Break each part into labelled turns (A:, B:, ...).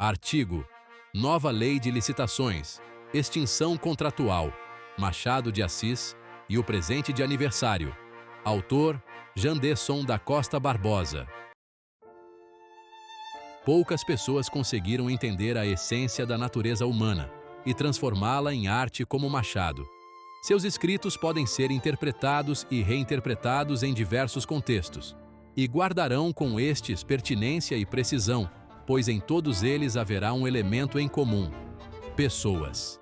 A: Artigo: Nova Lei de Licitações, Extinção Contratual, Machado de Assis e o presente de aniversário. Autor: Janderson da Costa Barbosa. Poucas pessoas conseguiram entender a essência da natureza humana e transformá-la em arte como Machado. Seus escritos podem ser interpretados e reinterpretados em diversos contextos, e guardarão com estes pertinência e precisão, pois em todos eles haverá um elemento em comum: pessoas.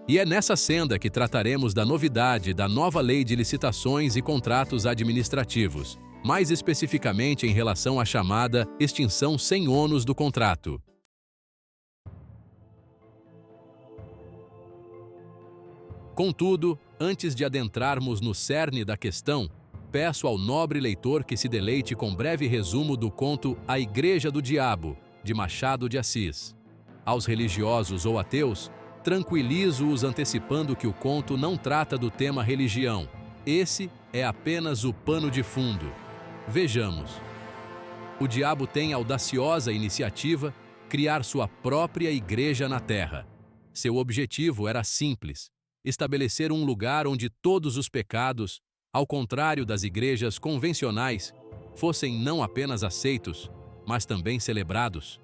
A: E é nessa senda que trataremos da novidade da nova Lei de Licitações e Contratos Administrativos, mais especificamente em relação à chamada extinção sem ônus do contrato. Contudo, antes de adentrarmos no cerne da questão, peço ao nobre leitor que se deleite com breve resumo do conto A Igreja do Diabo, de Machado de Assis. Aos religiosos ou ateus, tranquilizo-os antecipando que o conto não trata do tema religião. Esse é apenas o pano de fundo. Vejamos. O diabo tem a audaciosa iniciativa criar sua própria igreja na terra. Seu objetivo era simples: estabelecer um lugar onde todos os pecados, ao contrário das igrejas convencionais, fossem não apenas aceitos, mas também celebrados.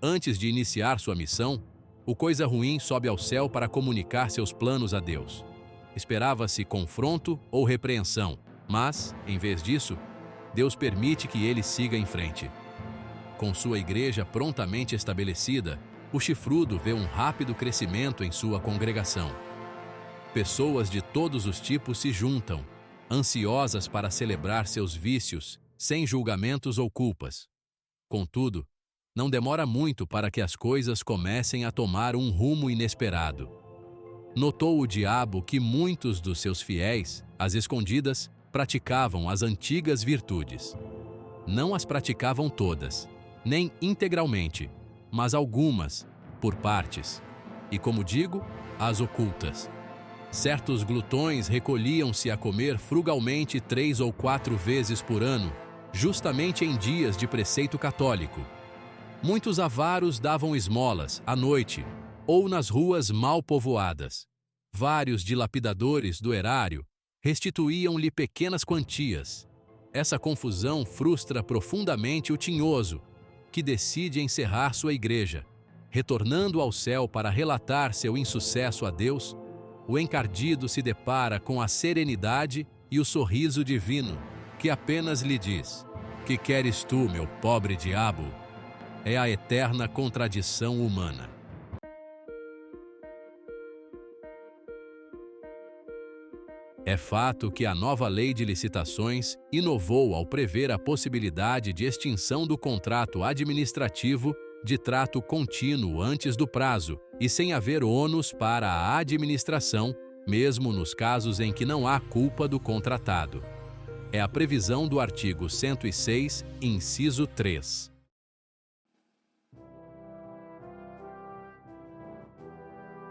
A: Antes de iniciar sua missão, o coisa ruim sobe ao céu para comunicar seus planos a Deus. Esperava-se confronto ou repreensão, mas, em vez disso, Deus permite que ele siga em frente. Com sua igreja prontamente estabelecida, o chifrudo vê um rápido crescimento em sua congregação. Pessoas de todos os tipos se juntam, ansiosas para celebrar seus vícios, sem julgamentos ou culpas. Contudo, não demora muito para que as coisas comecem a tomar um rumo inesperado. Notou o diabo que muitos dos seus fiéis, às escondidas, praticavam as antigas virtudes. Não as praticavam todas, nem integralmente, mas algumas, por partes, e, como digo, as ocultas. Certos glutões recolhiam-se a comer frugalmente 3 ou 4 vezes por ano, justamente em dias de preceito católico. Muitos avaros davam esmolas, à noite, ou nas ruas mal povoadas. Vários dilapidadores do erário restituíam-lhe pequenas quantias. Essa confusão frustra profundamente o tinhoso, que decide encerrar sua igreja. Retornando ao céu para relatar seu insucesso a Deus, o encardido se depara com a serenidade e o sorriso divino, que apenas lhe diz: "Que queres tu, meu pobre diabo?" É a eterna contradição humana. É fato que a nova Lei de Licitações inovou ao prever a possibilidade de extinção do contrato administrativo de trato contínuo antes do prazo e sem haver ônus para a administração, mesmo nos casos em que não há culpa do contratado. É a previsão do artigo 106, inciso 3.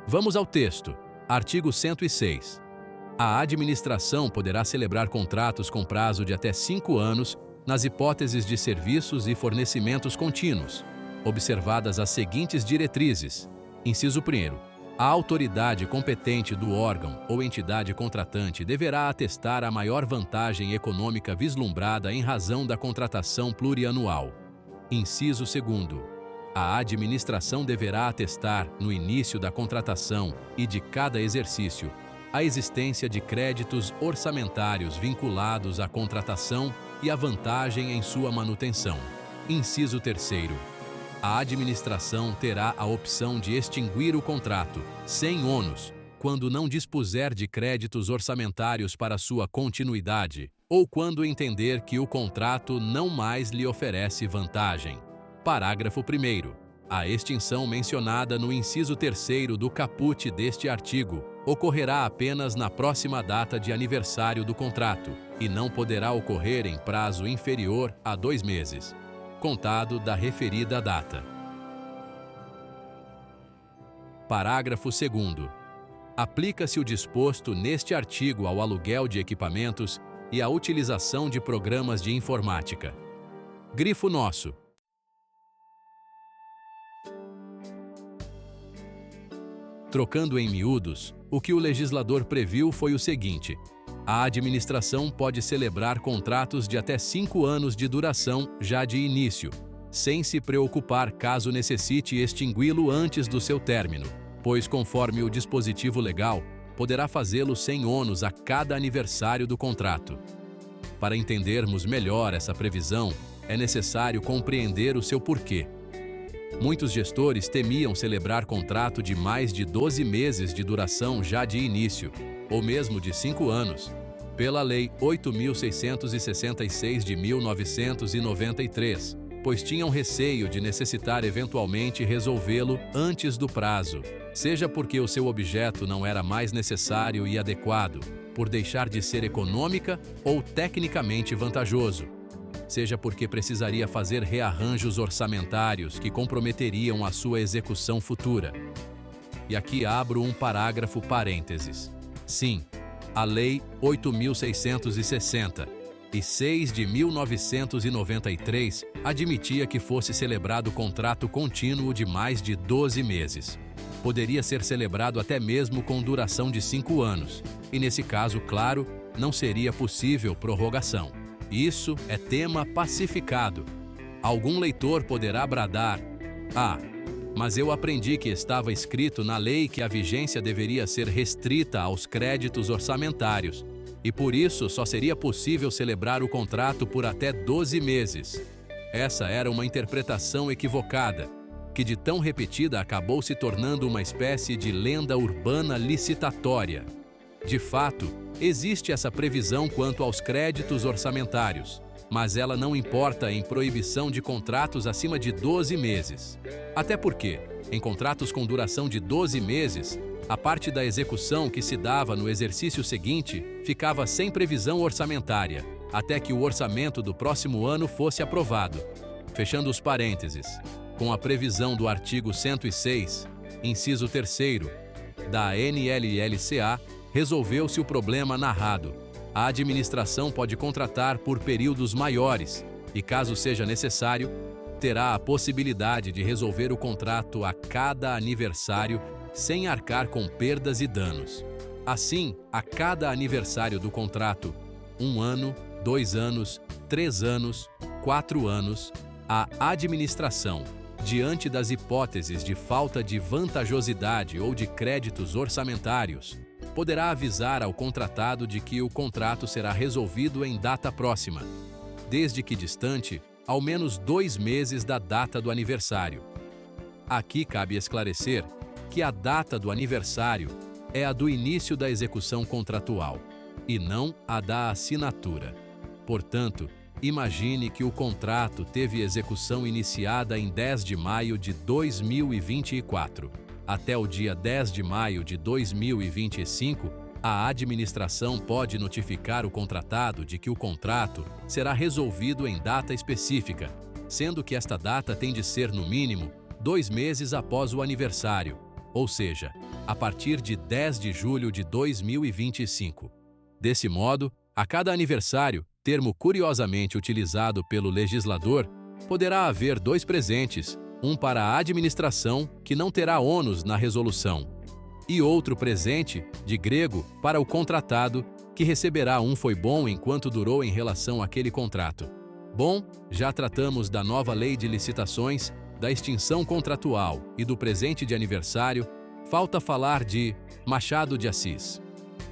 A: Vamos ao texto. Artigo 106. A administração poderá celebrar contratos com prazo de até 5 anos nas hipóteses de serviços e fornecimentos contínuos, observadas as seguintes diretrizes. Inciso 1º. A autoridade competente do órgão ou entidade contratante deverá atestar a maior vantagem econômica vislumbrada em razão da contratação plurianual. Inciso 2º. A administração deverá atestar, no início da contratação e de cada exercício, a existência de créditos orçamentários vinculados à contratação e a vantagem em sua manutenção. Inciso 3º. A administração terá a opção de extinguir o contrato, sem ônus, quando não dispuser de créditos orçamentários para sua continuidade, ou quando entender que o contrato não mais lhe oferece vantagem. Parágrafo 1º. A extinção mencionada no inciso 3º do caput deste artigo ocorrerá apenas na próxima data de aniversário do contrato e não poderá ocorrer em prazo inferior a 2 meses, contado da referida data. Parágrafo 2º. Aplica-se o disposto neste artigo ao aluguel de equipamentos e a utilização de programas de informática. Grifo nosso. Trocando em miúdos, o que o legislador previu foi o seguinte: a administração pode celebrar contratos de até 5 anos de duração já de início, sem se preocupar caso necessite extingui-lo antes do seu término, pois, conforme o dispositivo legal, poderá fazê-lo sem ônus a cada aniversário do contrato. Para entendermos melhor essa previsão, é necessário compreender o seu porquê. Muitos gestores temiam celebrar contrato de mais de 12 meses de duração já de início, ou mesmo de 5 anos, pela Lei 8.666 de 1993, pois tinham receio de necessitar eventualmente resolvê-lo antes do prazo, seja porque o seu objeto não era mais necessário e adequado, por deixar de ser econômica ou tecnicamente vantajoso, seja porque precisaria fazer rearranjos orçamentários que comprometeriam a sua execução futura. E aqui abro um parágrafo parênteses. Sim, a Lei 8.660 e 6 de 1993 admitia que fosse celebrado contrato contínuo de mais de 12 meses. Poderia ser celebrado até mesmo com duração de 5 anos, e nesse caso, claro, não seria possível prorrogação. Isso é tema pacificado. Algum leitor poderá bradar: "Ah, mas eu aprendi que estava escrito na lei que a vigência deveria ser restrita aos créditos orçamentários, e por isso só seria possível celebrar o contrato por até 12 meses. Essa era uma interpretação equivocada, que de tão repetida acabou se tornando uma espécie de lenda urbana licitatória. De fato, existe essa previsão quanto aos créditos orçamentários, mas ela não importa em proibição de contratos acima de 12 meses. Até porque, em contratos com duração de 12 meses, a parte da execução que se dava no exercício seguinte ficava sem previsão orçamentária, até que o orçamento do próximo ano fosse aprovado. Fechando os parênteses, com a previsão do artigo 106, inciso 3º, da NLLCA, resolveu-se o problema narrado. A administração pode contratar por períodos maiores e, caso seja necessário, terá a possibilidade de resolver o contrato a cada aniversário sem arcar com perdas e danos. Assim, a cada aniversário do contrato, 1 ano, 2 anos, 3 anos, 4 anos, a administração, diante das hipóteses de falta de vantajosidade ou de créditos orçamentários, poderá avisar ao contratado de que o contrato será resolvido em data próxima, desde que distante, ao menos 2 meses da data do aniversário. Aqui cabe esclarecer que a data do aniversário é a do início da execução contratual, e não a da assinatura. Portanto, imagine que o contrato teve execução iniciada em 10 de maio de 2024. Até o dia 10 de maio de 2025, a administração pode notificar o contratado de que o contrato será resolvido em data específica, sendo que esta data tem de ser, no mínimo, 2 meses após o aniversário, ou seja, a partir de 10 de julho de 2025. Desse modo, a cada aniversário, termo curiosamente utilizado pelo legislador, poderá haver 2 presentes, um para a administração, que não terá ônus na resolução, e outro presente, de grego, para o contratado, que receberá um foi bom enquanto durou em relação àquele contrato. Bom, já tratamos da nova lei de licitações, da extinção contratual e do presente de aniversário, falta falar de Machado de Assis.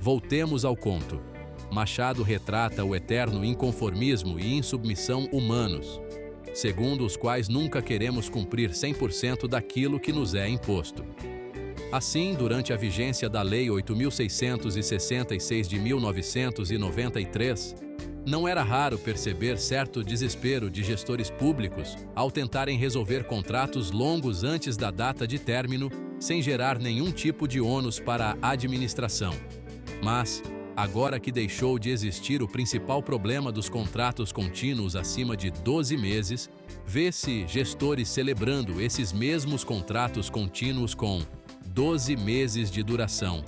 A: Voltemos ao conto. Machado retrata o eterno inconformismo e insubmissão humanos, segundo os quais nunca queremos cumprir 100% daquilo que nos é imposto. Assim, durante a vigência da Lei 8.666 de 1993, não era raro perceber certo desespero de gestores públicos ao tentarem resolver contratos longos antes da data de término, sem gerar nenhum tipo de ônus para a administração. Mas, agora que deixou de existir o principal problema dos contratos contínuos acima de 12 meses, vê-se gestores celebrando esses mesmos contratos contínuos com 12 meses de duração.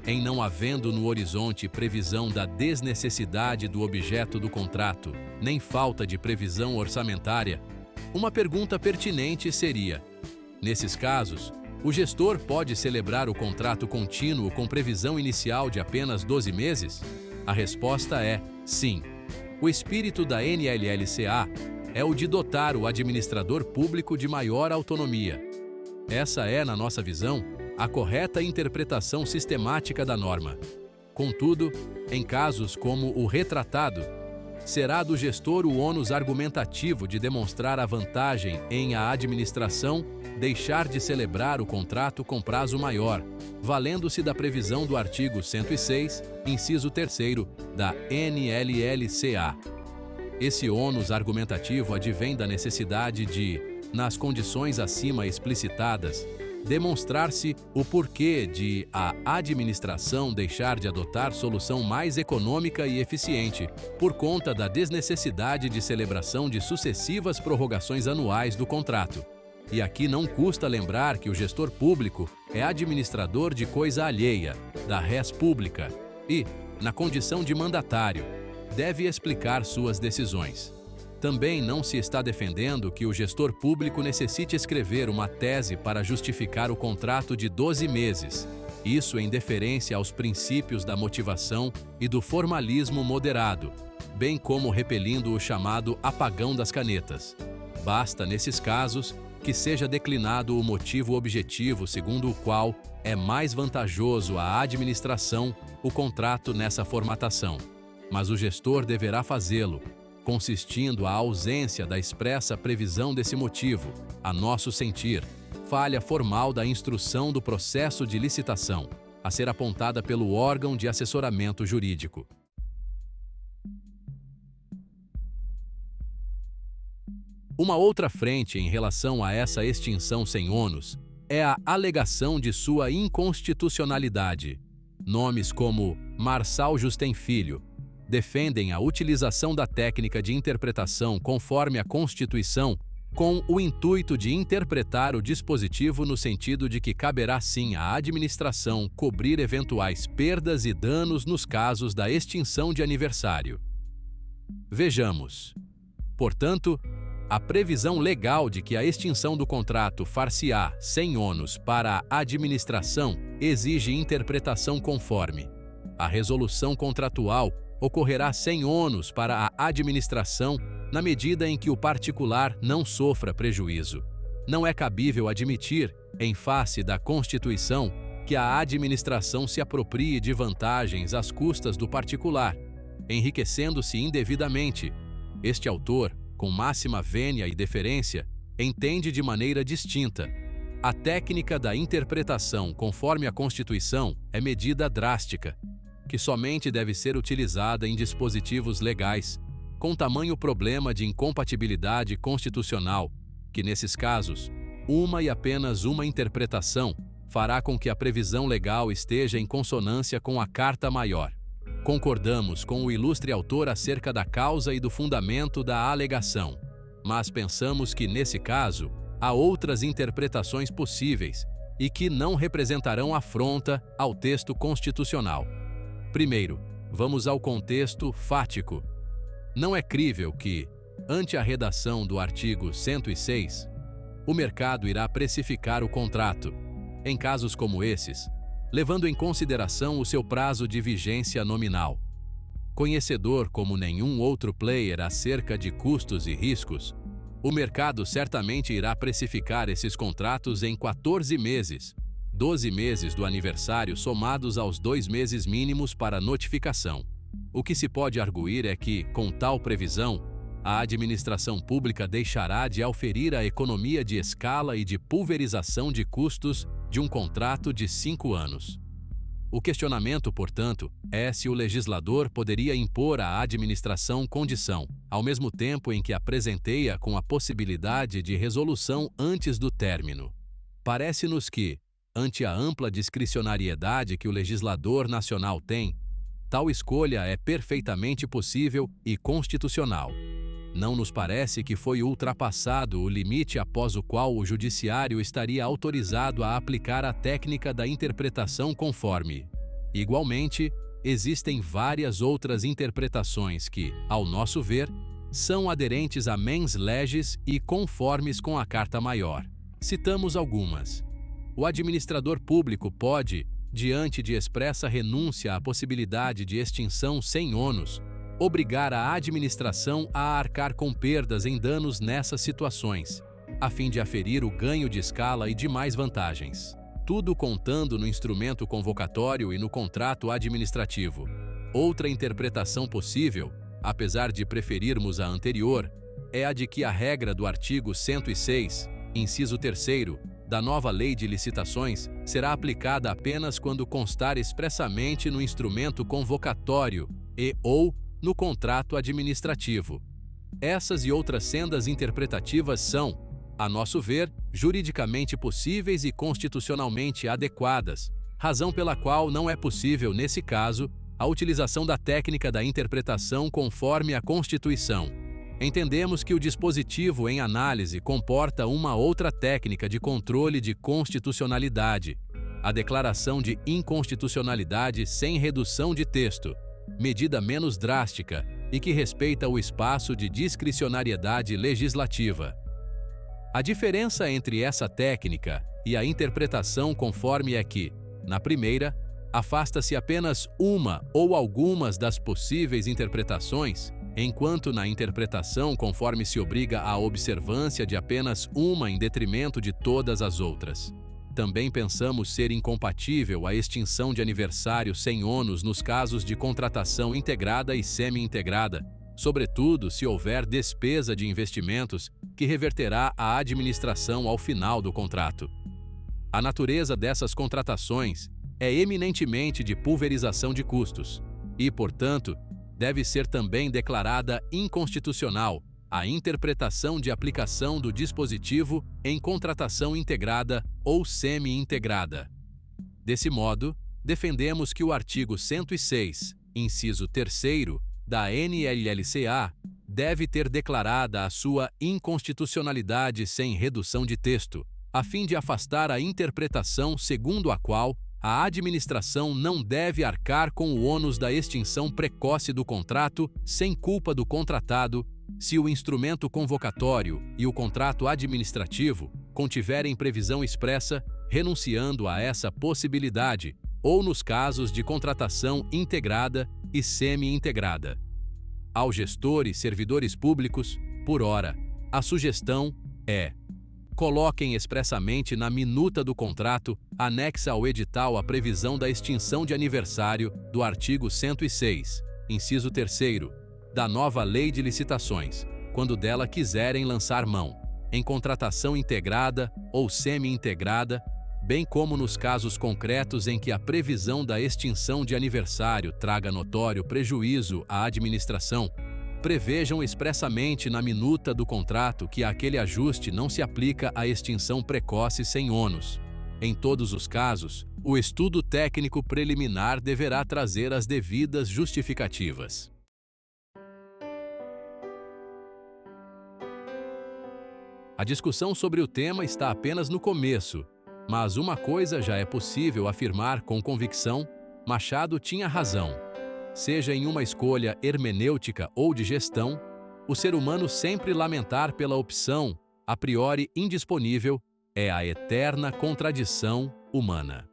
A: em não havendo no horizonte previsão da desnecessidade do objeto do contrato, nem falta de previsão orçamentária, uma pergunta pertinente seria: nesses casos, o gestor pode celebrar o contrato contínuo com previsão inicial de apenas 12 meses? A resposta é sim. O espírito da NLLCA é o de dotar o administrador público de maior autonomia. Essa é, na nossa visão, a correta interpretação sistemática da norma. Contudo, em casos como o retratado, será do gestor o ônus argumentativo de demonstrar a vantagem em a administração deixar de celebrar o contrato com prazo maior, valendo-se da previsão do artigo 106, inciso 3º, da NLLCA. Esse ônus argumentativo advém da necessidade de, nas condições acima explicitadas, demonstrar-se o porquê de a administração deixar de adotar solução mais econômica e eficiente, por conta da desnecessidade de celebração de sucessivas prorrogações anuais do contrato. E aqui não custa lembrar que o gestor público é administrador de coisa alheia, da res pública, e, na condição de mandatário, deve explicar suas decisões. Também não se está defendendo que o gestor público necessite escrever uma tese para justificar o contrato de 12 meses, isso em deferência aos princípios da motivação e do formalismo moderado, bem como repelindo o chamado apagão das canetas. Basta, nesses casos, que seja declinado o motivo objetivo segundo o qual é mais vantajoso à administração o contrato nessa formatação, mas o gestor deverá fazê-lo, consistindo a ausência da expressa previsão desse motivo, a nosso sentir, falha formal da instrução do processo de licitação, a ser apontada pelo órgão de assessoramento jurídico. Uma outra frente em relação a essa extinção sem ônus é a alegação de sua inconstitucionalidade. Nomes como Marçal Justem Filho defendem a utilização da técnica de interpretação conforme a Constituição com o intuito de interpretar o dispositivo no sentido de que caberá sim à administração cobrir eventuais perdas e danos nos casos da extinção de aniversário. Vejamos. Portanto, a previsão legal de que a extinção do contrato far-se-á sem ônus para a administração exige interpretação conforme. A resolução contratual ocorrerá sem ônus para a administração na medida em que o particular não sofra prejuízo. Não é cabível admitir, em face da Constituição, que a administração se aproprie de vantagens às custas do particular, enriquecendo-se indevidamente. Este autor, com máxima vênia e deferência, entende de maneira distinta. A técnica da interpretação conforme a Constituição é medida drástica, que somente deve ser utilizada em dispositivos legais, com tamanho problema de incompatibilidade constitucional, que nesses casos, uma e apenas uma interpretação fará com que a previsão legal esteja em consonância com a Carta Maior. Concordamos com o ilustre autor acerca da causa e do fundamento da alegação, mas pensamos que, nesse caso, há outras interpretações possíveis e que não representarão afronta ao texto constitucional. Primeiro, vamos ao contexto fático. Não é crível que, ante a redação do artigo 106, o mercado irá precificar o contrato, em casos como esses, levando em consideração o seu prazo de vigência nominal. Conhecedor como nenhum outro player acerca de custos e riscos, o mercado certamente irá precificar esses contratos em 14 meses, 12 meses do aniversário somados aos 2 meses mínimos para notificação. O que se pode arguir é que, com tal previsão, a administração pública deixará de auferir a economia de escala e de pulverização de custos de um contrato de 5 anos. O questionamento, portanto, é se o legislador poderia impor à administração condição, ao mesmo tempo em que apresenteia com a possibilidade de resolução antes do término. Parece-nos que, ante a ampla discricionariedade que o legislador nacional tem, tal escolha é perfeitamente possível e constitucional. Não nos parece que foi ultrapassado o limite após o qual o judiciário estaria autorizado a aplicar a técnica da interpretação conforme. Igualmente, existem várias outras interpretações que, ao nosso ver, são aderentes à mens legis e conformes com a Carta Maior. Citamos algumas. O administrador público pode, diante de expressa renúncia à possibilidade de extinção sem ônus, obrigar a administração a arcar com perdas em danos nessas situações, a fim de aferir o ganho de escala e demais vantagens. Tudo contando no instrumento convocatório e no contrato administrativo. Outra interpretação possível, apesar de preferirmos a anterior, é a de que a regra do artigo 106, inciso 3º, da nova Lei de Licitações será aplicada apenas quando constar expressamente no instrumento convocatório ou no contrato administrativo. Essas e outras sendas interpretativas são, a nosso ver, juridicamente possíveis e constitucionalmente adequadas, razão pela qual não é possível, nesse caso, a utilização da técnica da interpretação conforme a Constituição. Entendemos que o dispositivo em análise comporta uma outra técnica de controle de constitucionalidade, a declaração de inconstitucionalidade sem redução de texto, medida menos drástica e que respeita o espaço de discricionariedade legislativa. A diferença entre essa técnica e a interpretação conforme é que, na primeira, afasta-se apenas uma ou algumas das possíveis interpretações, enquanto na interpretação conforme se obriga à observância de apenas uma em detrimento de todas as outras. Também pensamos ser incompatível a extinção de aniversário sem ônus nos casos de contratação integrada e semi-integrada, sobretudo se houver despesa de investimentos que reverterá à administração ao final do contrato. A natureza dessas contratações é eminentemente de pulverização de custos e, portanto, deve ser também declarada inconstitucional a interpretação de aplicação do dispositivo em contratação integrada ou semi-integrada. Desse modo, defendemos que o artigo 106, inciso 3º, da NLLCA deve ter declarada a sua inconstitucionalidade sem redução de texto, a fim de afastar a interpretação segundo a qual a administração não deve arcar com o ônus da extinção precoce do contrato sem culpa do contratado, se o instrumento convocatório e o contrato administrativo contiverem previsão expressa, renunciando a essa possibilidade, ou nos casos de contratação integrada e semi-integrada. Ao gestor e servidores públicos, por ora, a sugestão é: coloquem expressamente na minuta do contrato, anexa ao edital a previsão da extinção de aniversário do artigo 106, inciso 3º, da nova Lei de Licitações, quando dela quiserem lançar mão, em contratação integrada ou semi-integrada, bem como nos casos concretos em que a previsão da extinção de aniversário traga notório prejuízo à administração, prevejam expressamente na minuta do contrato que aquele ajuste não se aplica à extinção precoce sem ônus. Em todos os casos, o estudo técnico preliminar deverá trazer as devidas justificativas. A discussão sobre o tema está apenas no começo, mas uma coisa já é possível afirmar com convicção: Machado tinha razão. Seja em uma escolha hermenêutica ou de gestão, o ser humano sempre lamentar pela opção, a priori indisponível, é a eterna contradição humana.